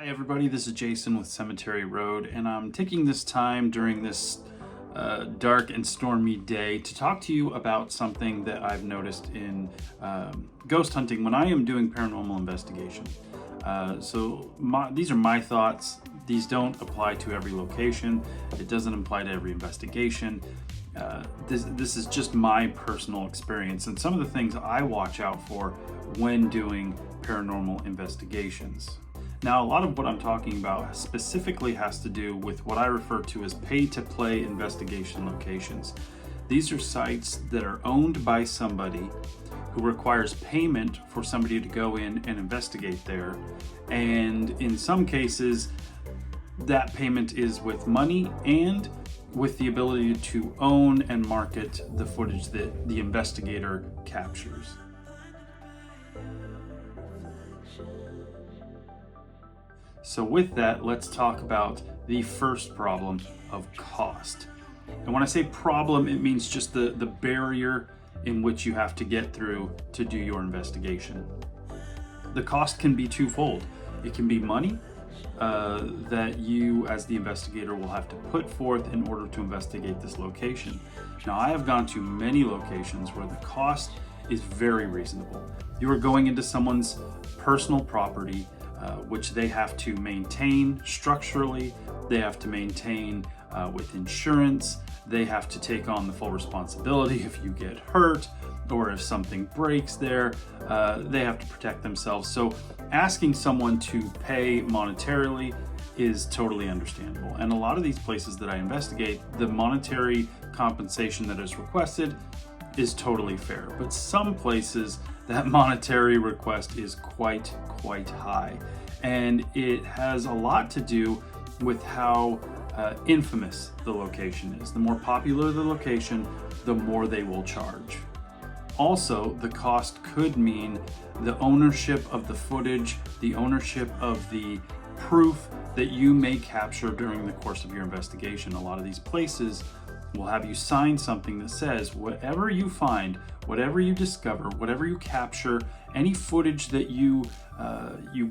Hi everybody, this is Jason with Cemetery Road, and I'm taking this time during this dark and stormy day to talk to you about something that I've noticed in ghost hunting when I am doing paranormal investigation. These are my thoughts. These don't apply to every location. It doesn't apply to every investigation. This is just my personal experience and some of the things I watch out for when doing paranormal investigations. Now, a lot of what I'm talking about specifically has to do with what I refer to as pay-to-play investigation locations. These are sites that are owned by somebody who requires payment for somebody to go in and investigate there. And in some cases, that payment is with money and with the ability to own and market the footage that the investigator captures. So with that, let's talk about the first problem of cost. And when I say problem, it means just the barrier in which you have to get through to do your investigation. The cost can be twofold. It can be money that you as the investigator will have to put forth in order to investigate this location. Now, I have gone to many locations where the cost is very reasonable. You are going into someone's personal property, which they have to maintain structurally, they have to maintain with insurance, they have to take on the full responsibility if you get hurt or if something breaks there, they have to protect themselves. So asking someone to pay monetarily is totally understandable. And a lot of these places that I investigate, the monetary compensation that is requested is totally fair. But some places, that monetary request is quite high. And it has a lot to do with how infamous the location is. The more popular the location, the more they will charge. Also, the cost could mean the ownership of the footage, the ownership of the proof that you may capture during the course of your investigation. A lot of these places will have you sign something that says whatever you find, whatever you discover, whatever you capture, any footage that you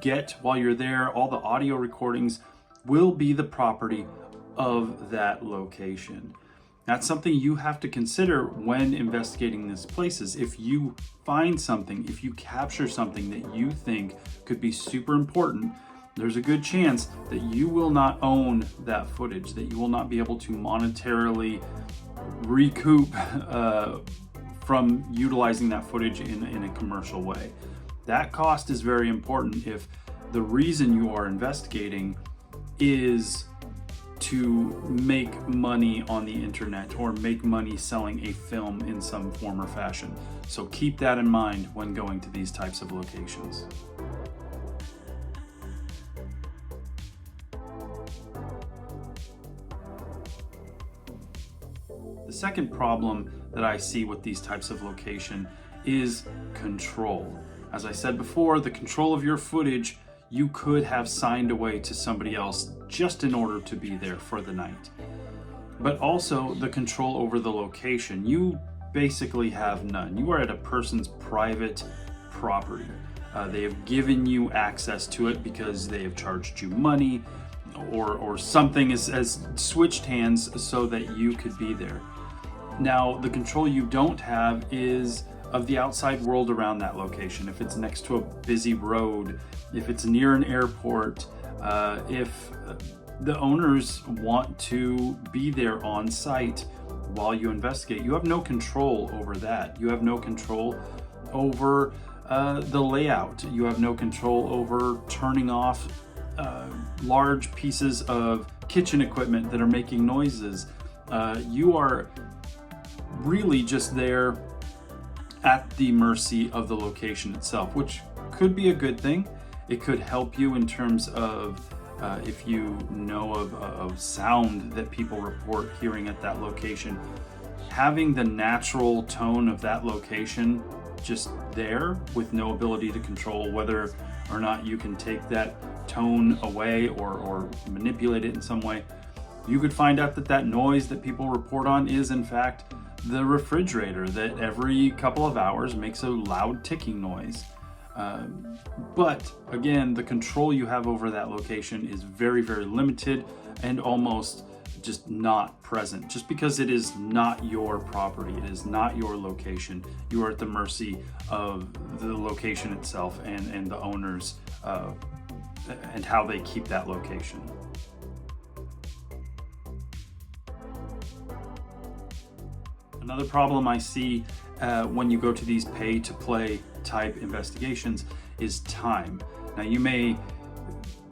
get while you're there, all the audio recordings will be the property of that location. That's something you have to consider when investigating these places. If you find something, if you capture something that you think could be super important, there's a good chance that you will not own that footage, that you will not be able to monetarily recoup from utilizing that footage in a commercial way. That cost is very important if the reason you are investigating is to make money on the internet or make money selling a film in some form or fashion. So keep that in mind when going to these types of locations. The second problem that I see with these types of location is control. As I said before, the control of your footage you could have signed away to somebody else just in order to be there for the night. But also the control over the location. You basically have none. You are at a person's private property. They have given you access to it because they have charged you money or something has switched hands so that you could be there. Now, the control you don't have is of the outside world around that location. If it's next to a busy road, if it's near an airport, if the owners want to be there on site while you investigate, you have no control over that. You have no control over the layout. You have no control over turning off large pieces of kitchen equipment that are making noises. You are really just there at the mercy of the location itself, which could be a good thing. It could help you in terms of if you know of sound that people report hearing at that location. Having the natural tone of that location just there with no ability to control whether or not you can take that tone away or manipulate it in some way, you could find out that noise that people report on is in fact the refrigerator that every couple of hours makes a loud ticking noise. But again, the control you have over that location is very, very limited and almost just not present. Just because it is not your property, it is not your location, you are at the mercy of the location itself and the owners and how they keep that location. Another problem I see when you go to these pay-to-play type investigations is time. Now you may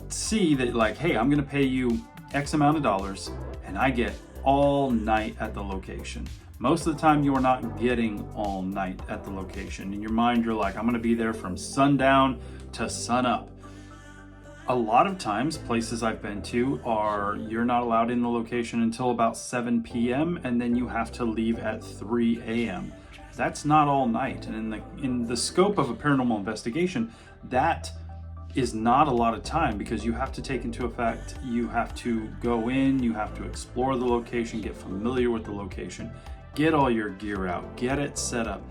see that like, hey, I'm gonna pay you X amount of dollars and I get all night at the location. Most of the time you are not getting all night at the location. In your mind, you're like, I'm gonna be there from sundown to sunup. A lot of times, places I've been to are you're not allowed in the location until about 7 p.m. and then you have to leave at 3 a.m. That's not all night. And in the scope of a paranormal investigation, that is not a lot of time, because you have to take into effect, you have to go in, you have to explore the location, get familiar with the location, get all your gear out, get it set up,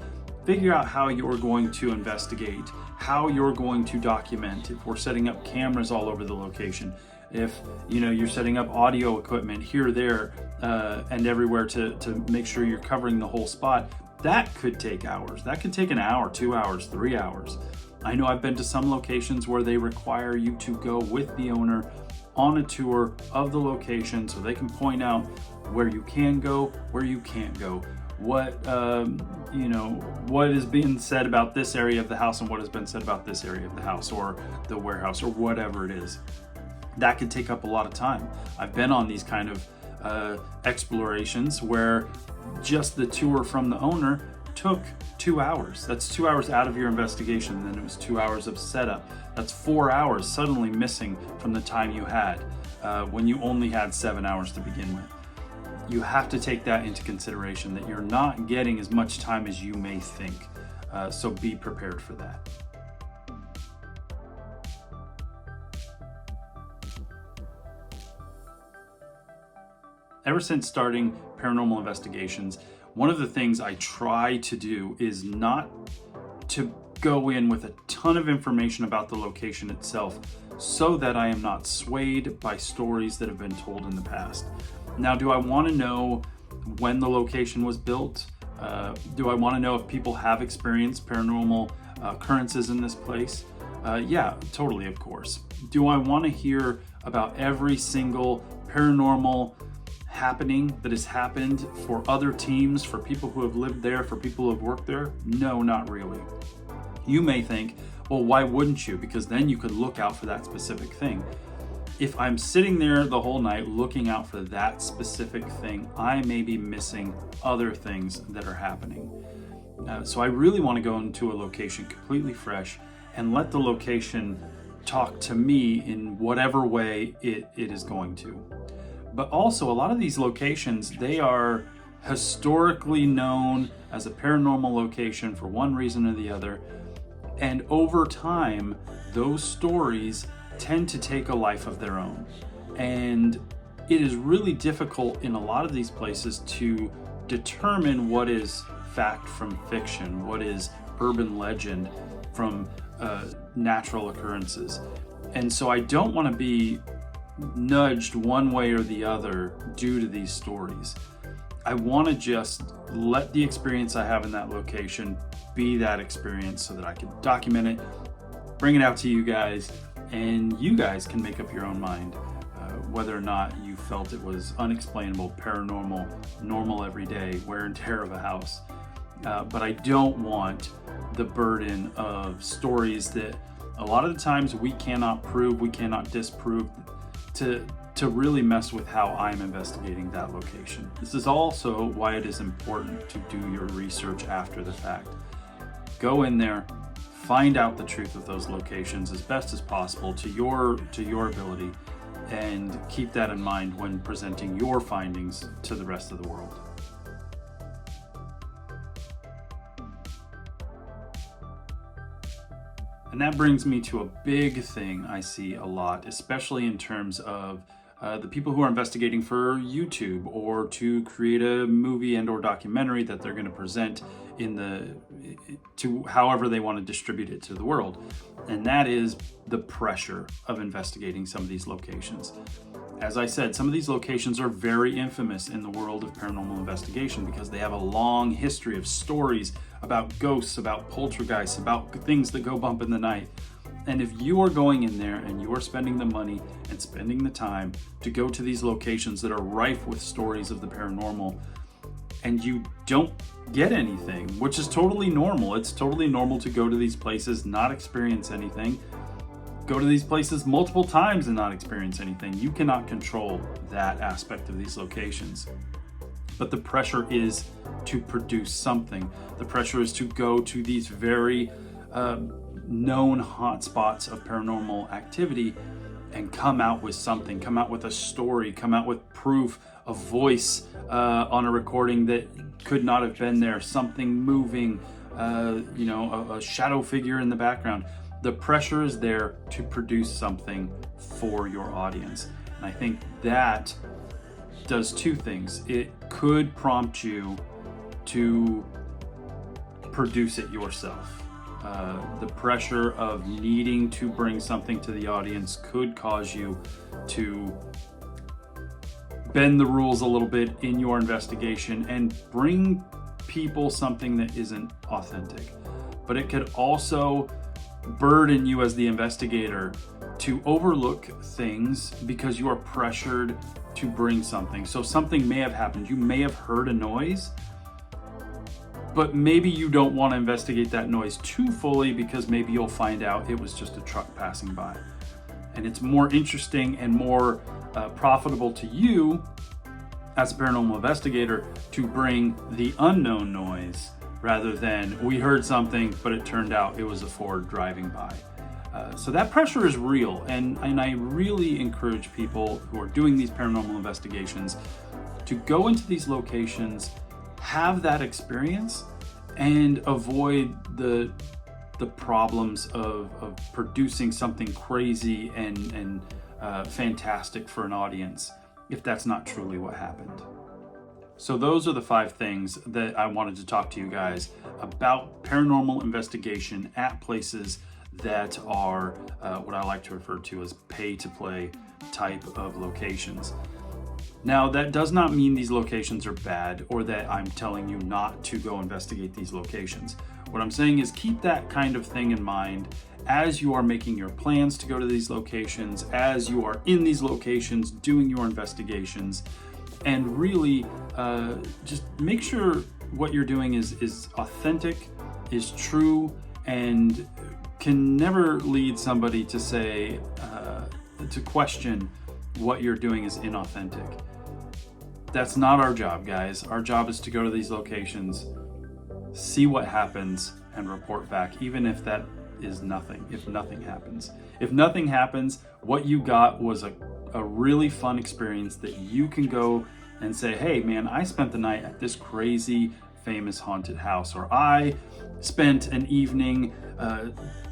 figure out how you're going to investigate, how you're going to document. If we're setting up cameras all over the location, if you're setting up audio equipment here, there, and everywhere to make sure you're covering the whole spot, that could take hours. That could take an hour, 2 hours, 3 hours. I know I've been to some locations where they require you to go with the owner on a tour of the location so they can point out where you can go, where you can't go, what is being said about this area of the house and what has been said about this area of the house or the warehouse or whatever it is. That could take up a lot of time. I've been on these kind of explorations where just the tour from the owner took 2 hours. That's 2 hours out of your investigation. Then it was 2 hours of setup. That's 4 hours suddenly missing from the time you had when you only had 7 hours to begin with. You have to take that into consideration, that you're not getting as much time as you may think. So be prepared for that. Ever since starting paranormal investigations, one of the things I try to do is not to go in with a ton of information about the location itself, so that I am not swayed by stories that have been told in the past. Now, do I want to know when the location was built? Do I want to know if people have experienced paranormal occurrences in this place? Yeah, totally, of course. Do I want to hear about every single paranormal happening that has happened for other teams, for people who have lived there, for people who have worked there? No, not really. You may think, well, why wouldn't you? Because then you could look out for that specific thing. If I'm sitting there the whole night looking out for that specific thing, I may be missing other things that are happening. So I really want to go into a location completely fresh and let the location talk to me in whatever way it is going to. But also, a lot of these locations, they are historically known as a paranormal location for one reason or the other. And over time, those stories tend to take a life of their own. And it is really difficult in a lot of these places to determine what is fact from fiction, what is urban legend from natural occurrences. And so I don't want to be nudged one way or the other due to these stories. I want to just let the experience I have in that location be that experience so that I can document it, bring it out to you guys, and you guys can make up your own mind whether or not you felt it was unexplainable, paranormal, normal everyday wear and tear of a house. But I don't want the burden of stories that a lot of the times we cannot prove, we cannot disprove, to really mess with how I'm investigating that location. This is also why it is important to do your research after the fact. Go in there, find out the truth of those locations as best as possible to your ability, and keep that in mind when presenting your findings to the rest of the world. And that brings me to a big thing I see a lot, especially in terms of the people who are investigating for YouTube or to create a movie and or documentary that they're going to present to however they want to distribute it to the world. And that is the pressure of investigating some of these locations. As I said, some of these locations are very infamous in the world of paranormal investigation because they have a long history of stories about ghosts, about poltergeists, about things that go bump in the night. And if you are going in there and you are spending the money and spending the time to go to these locations that are rife with stories of the paranormal, and you don't get anything, which is totally normal. It's totally normal to go to these places, not experience anything. Go to these places multiple times and not experience anything. You cannot control that aspect of these locations. But the pressure is to produce something. The pressure is to go to these very known hotspots of paranormal activity and come out with something, come out with a story, come out with proof, a voice on a recording that could not have been there, something moving, a shadow figure in the background. The pressure is there to produce something for your audience. And I think that does two things. It could prompt you to produce it yourself. The pressure of needing to bring something to the audience could cause you to bend the rules a little bit in your investigation and bring people something that isn't authentic. But it could also burden you as the investigator to overlook things because you are pressured to bring something. So something may have happened. You may have heard a noise, but maybe you don't want to investigate that noise too fully because maybe you'll find out it was just a truck passing by. And it's more interesting and more profitable to you as a paranormal investigator to bring the unknown noise rather than we heard something, but it turned out it was a Ford driving by. So that pressure is real. And I really encourage people who are doing these paranormal investigations to go into these locations, have that experience, and avoid the problems of producing something crazy and fantastic for an audience if that's not truly what happened. So those are the 5 things that I wanted to talk to you guys about paranormal investigation at places that are what I like to refer to as pay-to-play type of locations. Now, that does not mean these locations are bad or that I'm telling you not to go investigate these locations. What I'm saying is keep that kind of thing in mind as you are making your plans to go to these locations, as you are in these locations doing your investigations, and really just make sure what you're doing is authentic, is true, and can never lead somebody to say, to question what you're doing is inauthentic. That's not our job, guys. Our job is to go to these locations, see what happens, and report back, even if that is nothing, if nothing happens. If nothing happens, what you got was a really fun experience that you can go and say, hey man, I spent the night at this crazy famous haunted house, or I spent an evening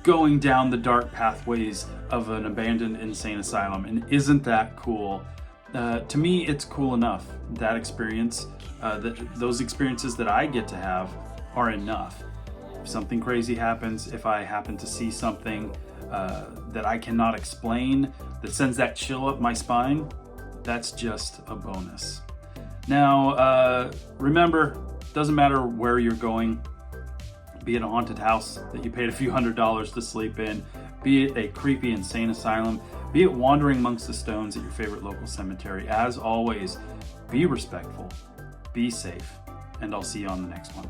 going down the dark pathways of an abandoned insane asylum, and isn't that cool? To me, it's cool enough. That experience, those experiences that I get to have are enough. If something crazy happens, if I happen to see something that I cannot explain, that sends that chill up my spine, that's just a bonus. Now, remember, doesn't matter where you're going, be it a haunted house that you paid a few $100s to sleep in, be it a creepy insane asylum, be it wandering amongst the stones at your favorite local cemetery. As always, be respectful, be safe, and I'll see you on the next one.